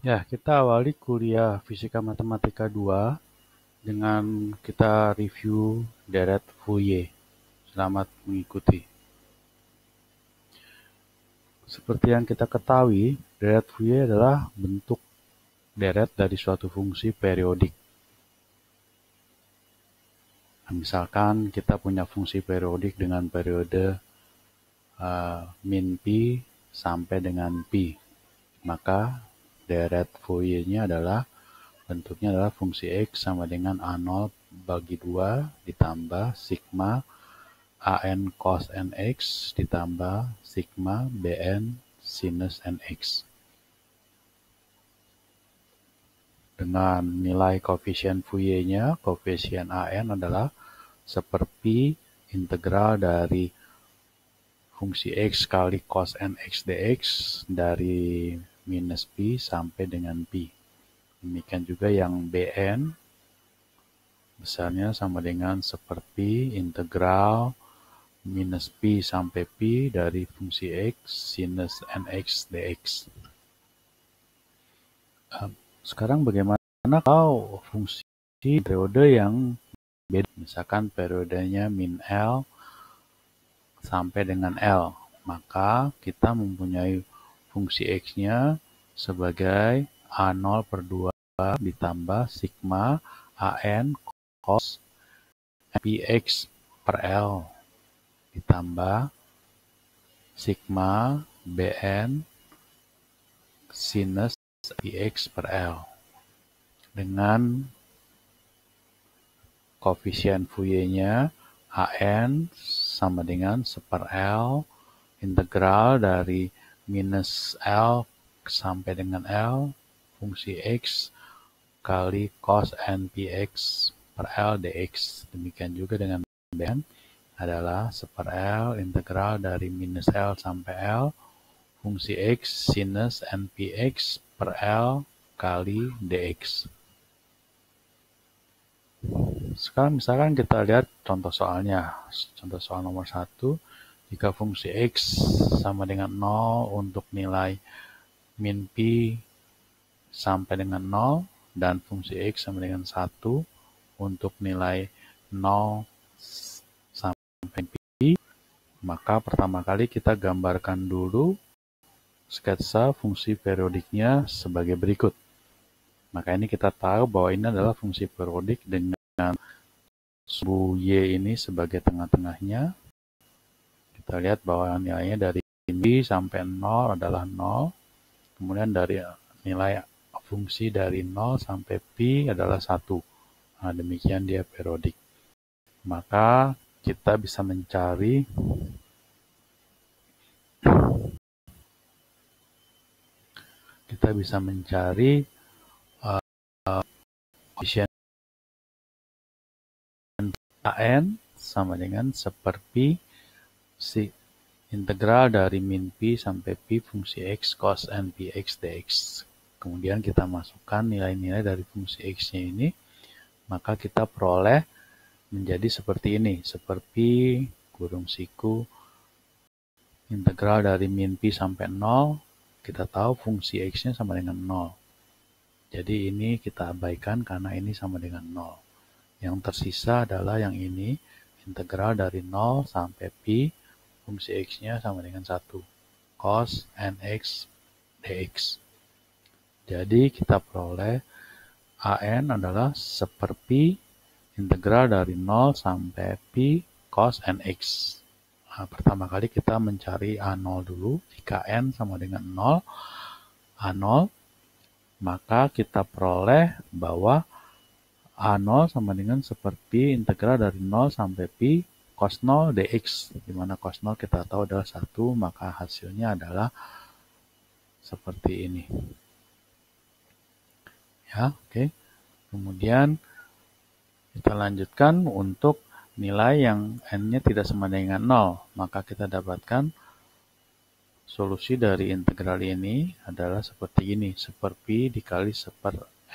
Ya, kita awali kuliah Fisika Matematika 2 dengan kita review deret Fourier. Selamat mengikuti. Seperti yang kita ketahui, deret Fourier adalah bentuk deret dari suatu fungsi periodik. Misalkan kita punya fungsi periodik dengan periode min pi sampai dengan pi. Maka deret Fourier-nya adalah bentuknya adalah fungsi X sama dengan A0 bagi 2 ditambah sigma AN cos NX ditambah sigma BN sinus NX. Dengan nilai koefisien Fourier-nya, koefisien AN adalah seperti integral dari fungsi X kali cos NX dx dari minus pi sampai dengan pi. Demikian juga yang BN besarnya sama dengan seperti integral minus pi sampai pi dari fungsi X sinus NX dx. Sekarang bagaimana kalau fungsi periode yang beda, misalkan periodenya min L sampai dengan L, maka kita mempunyai fungsi X-nya sebagai A0 per 2 ditambah sigma AN cos px per L ditambah sigma BN sinus px per L dengan koefisien Fourier-nya AN sama dengan 1/L integral dari minus L sampai dengan L fungsi X kali cos NPX per L dx. Demikian juga dengan BN adalah 1/L integral dari minus L sampai L fungsi X sinus NPX per L kali dx. Sekarang misalkan kita lihat contoh soalnya. Contoh soal nomor 1, jika fungsi X sama dengan 0 untuk nilai min pi sampai dengan 0 dan fungsi X sama dengan 1 untuk nilai 0 sampai pi, maka pertama kali kita gambarkan dulu sketsa fungsi periodiknya sebagai berikut. Maka ini kita tahu bahwa ini adalah fungsi periodik dengan sumbu Y ini sebagai tengah-tengahnya. Kita lihat bahwa nilainya dari pi sampai 0 adalah 0. Kemudian dari nilai fungsi dari 0 sampai pi adalah 1. Nah, demikian dia periodik. Maka kita bisa mencari koefisien AN sama dengan seperti si integral dari min pi sampai pi fungsi X cos NPX dx. Kemudian kita masukkan nilai-nilai dari fungsi X-nya ini, maka kita peroleh menjadi seperti ini, seperti kurung siku integral dari min pi sampai 0, kita tahu fungsi X-nya sama dengan 0. Jadi ini kita abaikan karena ini sama dengan 0. Yang tersisa adalah yang ini, integral dari 0 sampai pi, fungsi X-nya sama dengan 1, cos NX dx. Jadi kita peroleh AN adalah seperti integral dari 0 sampai pi cos NX. Nah, pertama kali kita mencari A0 dulu. Jika N sama dengan 0, A0, maka kita peroleh bahwa A0 sama dengan seperti integral dari 0 sampai pi cos 0 dx, di mana cos 0 kita tahu adalah 1, maka hasilnya adalah seperti ini. Ya, oke. Kemudian kita lanjutkan untuk nilai yang n-nya tidak sama dengan 0, maka kita dapatkan solusi dari integral ini adalah seperti ini, seperti dikali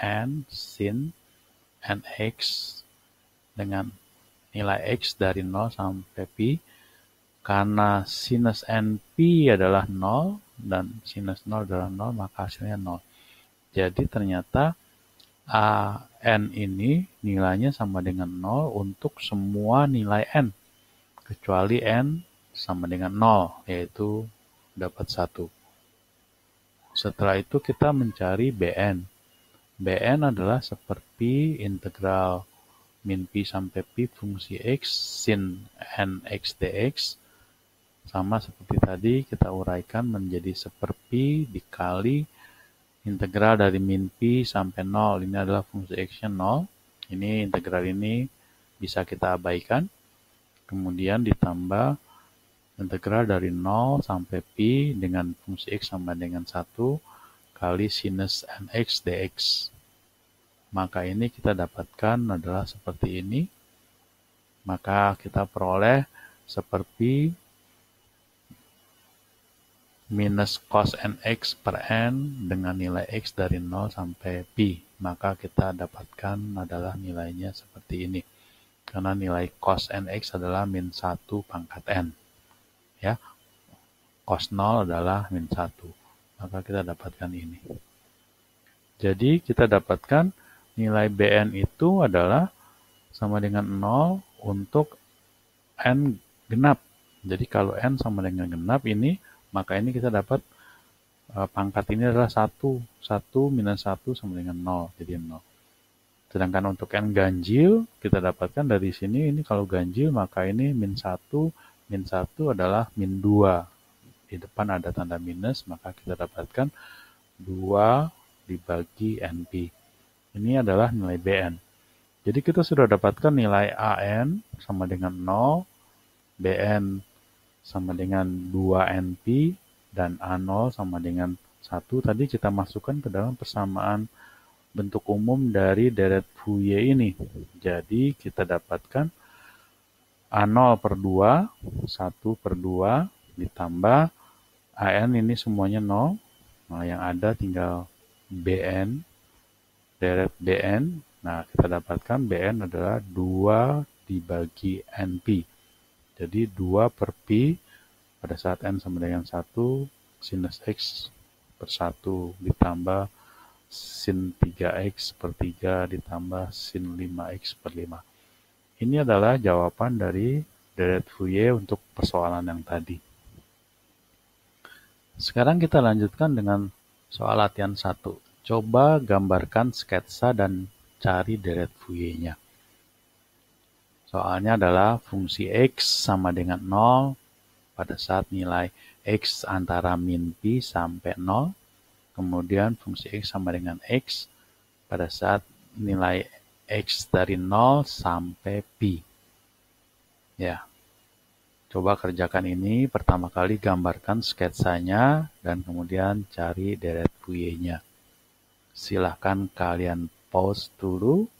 n sin nx dengan nilai x dari 0 sampai pi, karena sinus np adalah 0 dan sinus 0 adalah 0, maka hasilnya 0. Jadi ternyata n ini nilainya sama dengan 0 untuk semua nilai n, kecuali n sama dengan 0, yaitu dapat 1. Setelah itu kita mencari Bn. Bn adalah seperti integral min pi sampai pi fungsi x sin n x dx. Sama seperti tadi, kita uraikan menjadi seperti dikali integral dari min pi sampai 0. Ini adalah fungsi x-nya 0. Ini integral ini bisa kita abaikan. Kemudian ditambah integral dari 0 sampai pi dengan fungsi x sama dengan 1 kali sinus nx dx. Maka ini kita dapatkan adalah seperti ini. Maka kita peroleh seperti minus cos nx per n dengan nilai x dari 0 sampai pi. Maka kita dapatkan adalah nilainya seperti ini. Karena nilai cos nx adalah min 1 pangkat n. Ya, cos 0 adalah min 1. Maka kita dapatkan ini. Jadi kita dapatkan nilai Bn itu adalah sama dengan 0 untuk n genap. Jadi kalau n sama dengan genap ini, maka ini kita dapat pangkat ini adalah 1. 1 minus 1 sama dengan 0. Jadi 0. Sedangkan untuk n ganjil, kita dapatkan dari sini, ini kalau ganjil, maka ini min 1. Min 1 adalah min 2. Di depan ada tanda minus, maka kita dapatkan 2 dibagi NP. Ini adalah nilai Bn. Jadi kita sudah dapatkan nilai An sama dengan 0, Bn sama dengan 2NP, dan A0 sama dengan 1. Tadi kita masukkan ke dalam persamaan bentuk umum dari deret Fourier ini. Jadi kita dapatkan A0 per 2, 1 per 2, ditambah An ini semuanya 0. Nah, yang ada tinggal Bn, deret Bn. Nah, kita dapatkan Bn adalah 2 dibagi NP. Jadi 2 per pi pada saat n sama dengan 1, sinus x per 1 ditambah sin 3x per 3 ditambah sin 5x per 5. Ini adalah jawaban dari deret Fourier untuk persoalan yang tadi. Sekarang kita lanjutkan dengan soal latihan 1. Coba gambarkan sketsa dan cari deret Fourier-nya. Soalnya adalah fungsi x sama dengan 0 pada saat nilai x antara min pi sampai 0. Kemudian fungsi x sama dengan x pada saat nilai x dari 0 sampai pi. Ya, coba kerjakan ini. Pertama kali gambarkan sketsanya dan kemudian cari deret Fourier-nya. Silahkan kalian pause dulu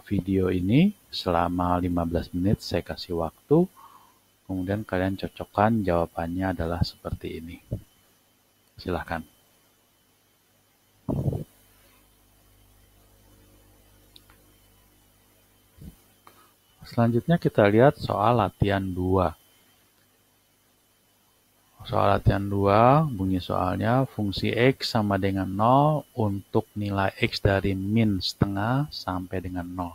video ini selama 15 menit, saya kasih waktu. Kemudian kalian cocokkan jawabannya adalah seperti ini. Silahkan. Selanjutnya kita lihat soal latihan 2. Soal latihan 2, bunyi soalnya fungsi x sama dengan 0 untuk nilai x dari min setengah sampai dengan 0.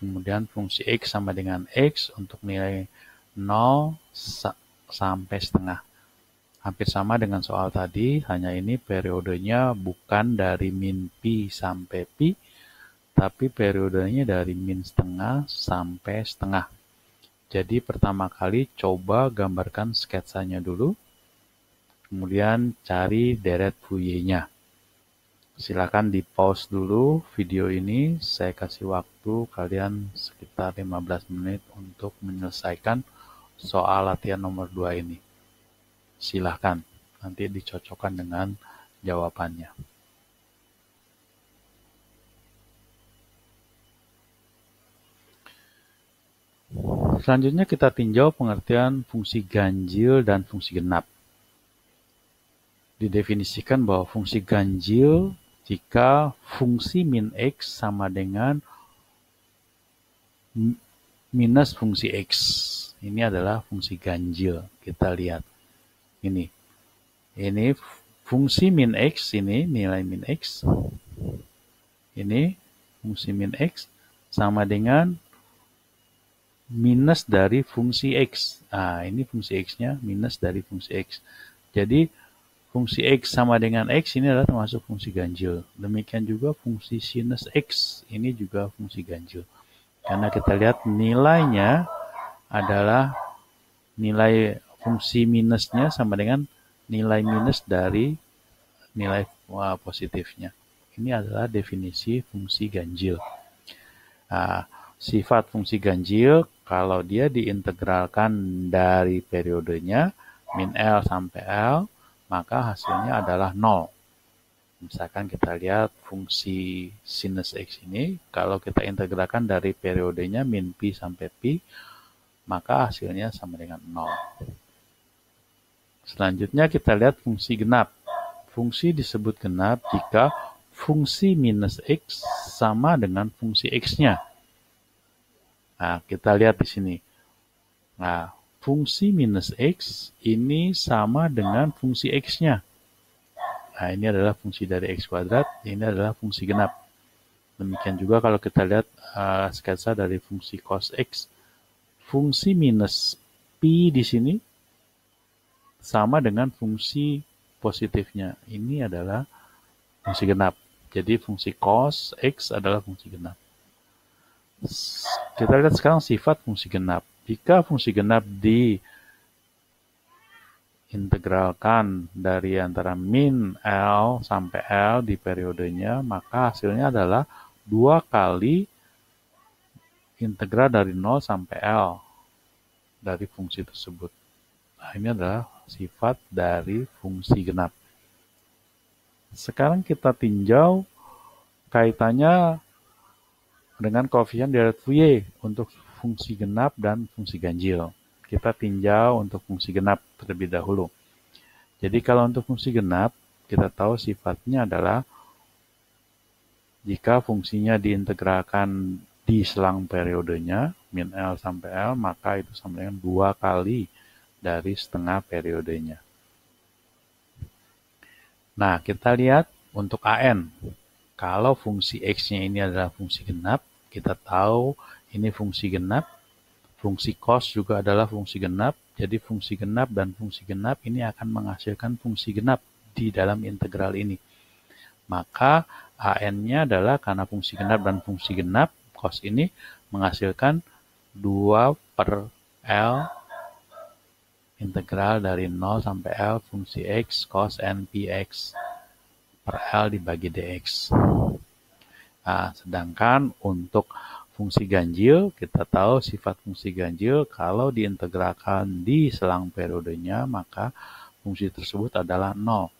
Kemudian fungsi x sama dengan x untuk nilai 0 sampai setengah. Hampir sama dengan soal tadi, hanya ini periodenya bukan dari min pi sampai pi, tapi periodenya dari min setengah sampai setengah. Jadi pertama kali coba gambarkan sketsanya dulu, kemudian cari deret Fourier-nya. Silakan di pause dulu video ini, saya kasih waktu kalian sekitar 15 menit untuk menyelesaikan soal latihan nomor 2 ini. Silakan, nanti dicocokkan dengan jawabannya. Selanjutnya kita tinjau pengertian fungsi ganjil dan fungsi genap. Didefinisikan bahwa fungsi ganjil jika fungsi min x sama dengan minus fungsi x. Ini adalah fungsi ganjil. Kita lihat. Ini fungsi min X ini, nilai min X, ini fungsi min X sama dengan minus dari fungsi X. Nah, ini fungsi X-nya minus dari fungsi X. Jadi, fungsi X sama dengan X ini adalah termasuk fungsi ganjil. Demikian juga fungsi sinus X, ini juga fungsi ganjil. Karena kita lihat nilainya adalah nilai fungsi minusnya sama dengan nilai minus dari nilai positifnya. Ini adalah definisi fungsi ganjil. Nah, sifat fungsi ganjil kalau dia diintegralkan dari periodenya min L sampai L, maka hasilnya adalah 0. Misalkan kita lihat fungsi sinus X ini, kalau kita integralkan dari periodenya min pi sampai pi, maka hasilnya sama dengan 0. Selanjutnya kita lihat fungsi genap. Fungsi disebut genap jika fungsi minus X sama dengan fungsi X-nya. Nah, kita lihat di sini. Nah, fungsi minus X ini sama dengan fungsi X-nya. Nah, ini adalah fungsi dari X kuadrat, ini adalah fungsi genap. Demikian juga kalau kita lihat sketsa dari fungsi cos X. Fungsi minus pi di sini sama dengan fungsi positifnya. Ini adalah fungsi genap. Jadi fungsi cos X adalah fungsi genap. Kita lihat sekarang sifat fungsi genap. Jika fungsi genap diintegralkan dari antara min L sampai L di periodenya, maka hasilnya adalah 2 kali integral dari 0 sampai L dari fungsi tersebut. Nah, ini adalah sifat dari fungsi genap. Sekarang kita tinjau kaitannya dengan koefisien Dirac Fourier untuk fungsi genap dan fungsi ganjil. Kita tinjau untuk fungsi genap terlebih dahulu. Jadi kalau untuk fungsi genap, kita tahu sifatnya adalah jika fungsinya diintegralkan di selang periodenya, min L sampai L, maka itu sama dengan 2 kali dari setengah periodenya. Nah, kita lihat untuk AN. Kalau fungsi X-nya ini adalah fungsi genap, kita tahu ini fungsi genap. Fungsi cos juga adalah fungsi genap. Jadi fungsi genap dan fungsi genap ini akan menghasilkan fungsi genap di dalam integral ini. Maka AN-nya adalah karena fungsi genap dan fungsi genap, cos ini menghasilkan 2 per L integral dari 0 sampai L fungsi X cos NPX per L dibagi dx. Nah, sedangkan untuk fungsi ganjil, kita tahu sifat fungsi ganjil kalau diintegralkan di selang periodenya, maka fungsi tersebut adalah 0.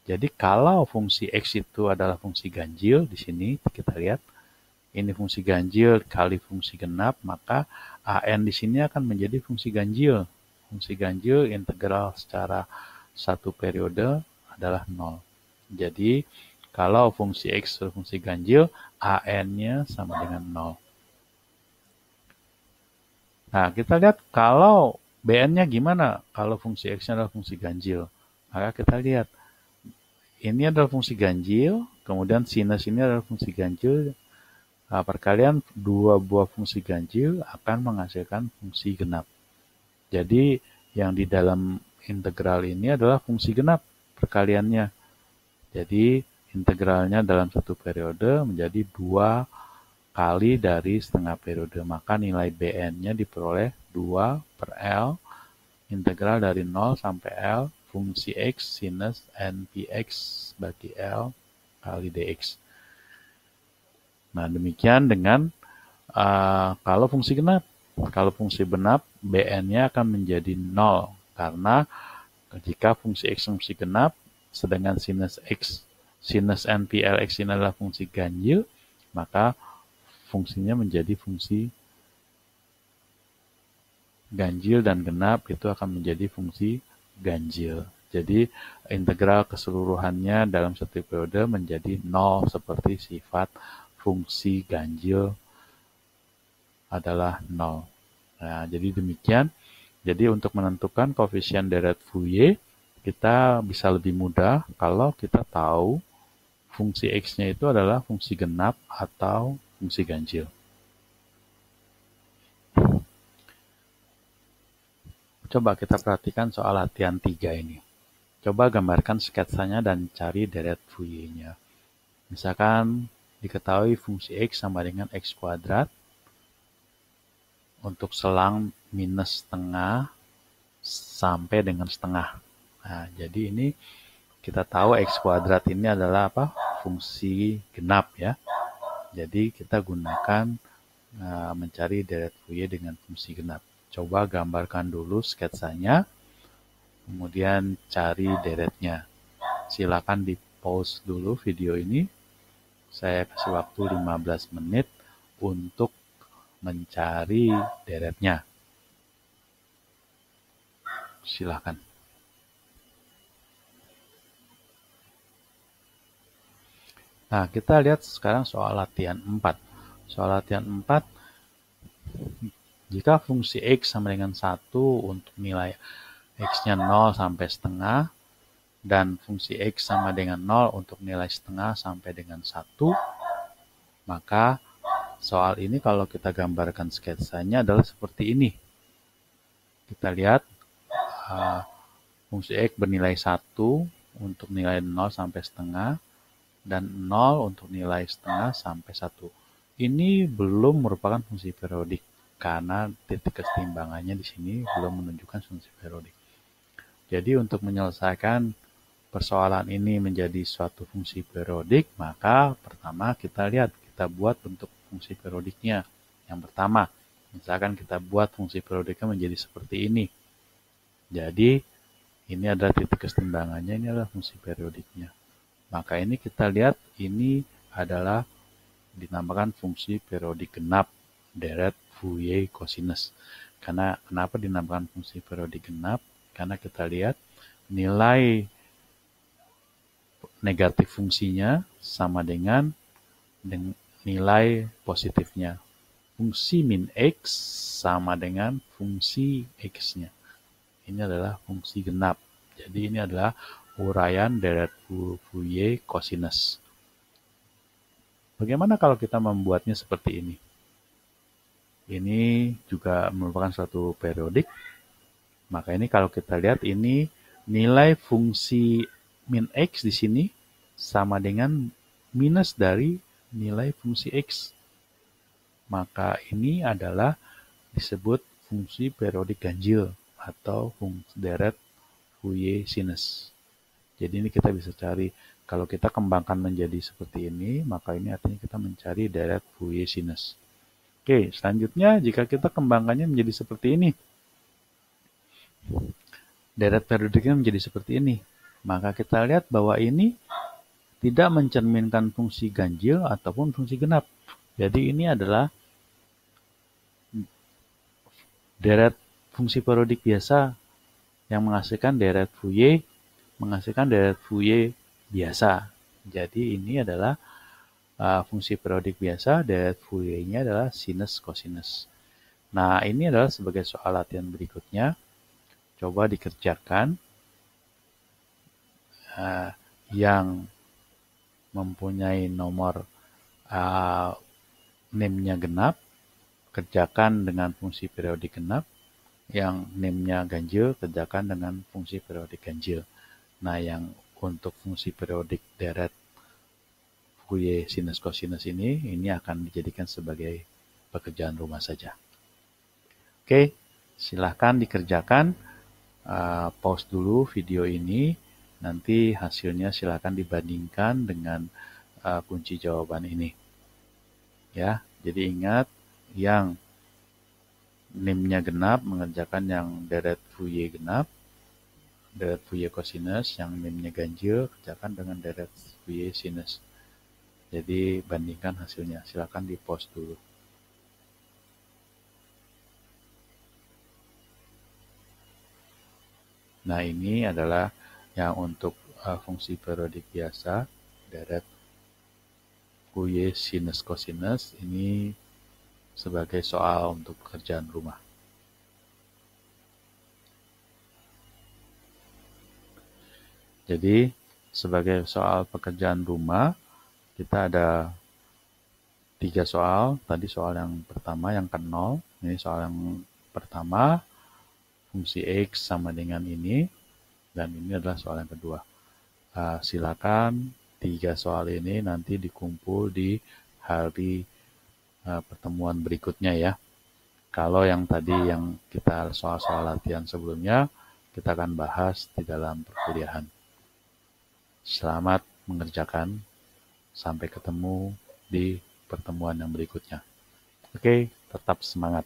Jadi kalau fungsi X itu adalah fungsi ganjil, di sini kita lihat, ini fungsi ganjil kali fungsi genap, maka AN di sini akan menjadi fungsi ganjil. Fungsi ganjil integral secara satu periode adalah 0. Jadi, kalau fungsi X adalah fungsi ganjil, AN-nya sama dengan 0. Nah, kita lihat kalau BN-nya gimana kalau fungsi X-nya adalah fungsi ganjil. Maka kita lihat, ini adalah fungsi ganjil, kemudian sinus ini adalah fungsi ganjil. Nah, perkalian 2 buah fungsi ganjil akan menghasilkan fungsi genap. Jadi, yang di dalam integral ini adalah fungsi genap perkaliannya. Jadi, integralnya dalam satu periode menjadi 2 kali dari setengah periode. Maka nilai BN-nya diperoleh 2 per L, integral dari 0 sampai L, fungsi X sinus NPX bagi L kali dx. Nah, demikian dengan kalau fungsi genap. Kalau fungsi genap, BN-nya akan menjadi 0. Karena jika fungsi X fungsi genap, sedangkan sinus X, sinus NPLX ini adalah fungsi ganjil, maka fungsinya menjadi fungsi ganjil dan genap itu akan menjadi fungsi ganjil. Jadi integral keseluruhannya dalam satu periode menjadi 0 seperti sifat fungsi ganjil adalah 0. Nah, jadi demikian. Jadi untuk menentukan koefisien Dirac Fourier, kita bisa lebih mudah kalau kita tahu fungsi X-nya itu adalah fungsi genap atau fungsi ganjil. Coba kita perhatikan soal latihan 3 ini. Coba gambarkan sketsanya dan cari deret Fourier-nya. Misalkan diketahui fungsi X sama dengan X kuadrat untuk selang minus setengah sampai dengan setengah. Nah, jadi ini kita tahu X kuadrat ini adalah apa? Fungsi genap ya. Jadi kita gunakan mencari deret Fourier dengan fungsi genap. Coba gambarkan dulu sketsanya, kemudian cari deretnya. Silakan di pause dulu video ini. Saya kasih waktu 15 menit untuk mencari deretnya. Silakan. Nah, kita lihat sekarang soal latihan 4. Soal latihan 4, jika fungsi X sama dengan 1 untuk nilai X-nya 0 sampai setengah, dan fungsi X sama dengan 0 untuk nilai setengah sampai dengan 1, maka soal ini kalau kita gambarkan sketsanya adalah seperti ini. Kita lihat fungsi X bernilai 1 untuk nilai 0 sampai setengah, dan 0 untuk nilai setengah sampai 1. Ini belum merupakan fungsi periodik, karena titik keseimbangannya di sini belum menunjukkan fungsi periodik. Jadi untuk menyelesaikan persoalan ini menjadi suatu fungsi periodik, maka pertama kita buat bentuk fungsi periodiknya. Yang pertama, misalkan kita buat fungsi periodiknya menjadi seperti ini. Jadi ini adalah titik keseimbangannya, ini adalah fungsi periodiknya. Maka ini kita lihat ini adalah dinamakan fungsi periodik genap deret Fourier cosinus. Karena kenapa dinamakan fungsi periodik genap? Karena kita lihat nilai negatif fungsinya sama dengan nilai positifnya. Fungsi min X sama dengan fungsi X-nya. Ini adalah fungsi genap. Jadi ini adalah uraian deret Fourier cosinus. Bagaimana kalau kita membuatnya seperti ini? Ini juga merupakan suatu periodik. Maka ini kalau kita lihat ini nilai fungsi min X di sini sama dengan minus dari nilai fungsi X. Maka ini adalah disebut fungsi periodik ganjil atau fungsi deret Fourier sinus. Jadi ini kita bisa cari, kalau kita kembangkan menjadi seperti ini, maka ini artinya kita mencari deret Fourier sinus. Oke, selanjutnya jika kita kembangkannya menjadi seperti ini, deret periodiknya menjadi seperti ini, maka kita lihat bahwa ini tidak mencerminkan fungsi ganjil ataupun fungsi genap. Jadi ini adalah deret fungsi periodik biasa yang menghasilkan deret Fourier biasa. Jadi ini adalah fungsi periodik biasa, deret Fourier-nya adalah sinus cosinus. Nah, ini adalah sebagai soal latihan berikutnya. Coba dikerjakan. Yang mempunyai nomor NIM-nya genap, kerjakan dengan fungsi periodik genap. Yang NIM-nya ganjil, kerjakan dengan fungsi periodik ganjil. Nah, yang untuk fungsi periodik deret Fourier sinus cosinus ini akan dijadikan sebagai pekerjaan rumah saja. Oke, silahkan dikerjakan. Pause dulu video ini. Nanti hasilnya silahkan dibandingkan dengan kunci jawaban ini. Ya, jadi ingat yang NIM-nya genap mengerjakan yang deret Fourier genap, deret Fourier cosinus, yang NIM-nya ganjil kerjakan dengan deret Fourier sinus. Jadi bandingkan hasilnya. Silakan di pause dulu. Nah, ini adalah yang untuk fungsi periodik biasa, deret Fourier sinus cosinus, ini sebagai soal untuk pekerjaan rumah. Jadi, sebagai soal pekerjaan rumah, kita ada 3 soal. Tadi soal yang pertama yang ke 0. Ini soal yang pertama, fungsi X sama dengan ini. Dan ini adalah soal yang kedua. Silakan 3 soal ini nanti dikumpul di hari pertemuan berikutnya ya. Kalau yang tadi yang kita soal-soal latihan sebelumnya, kita akan bahas di dalam perkuliahan. Selamat mengerjakan. Sampai ketemu di pertemuan yang berikutnya. Oke, tetap semangat.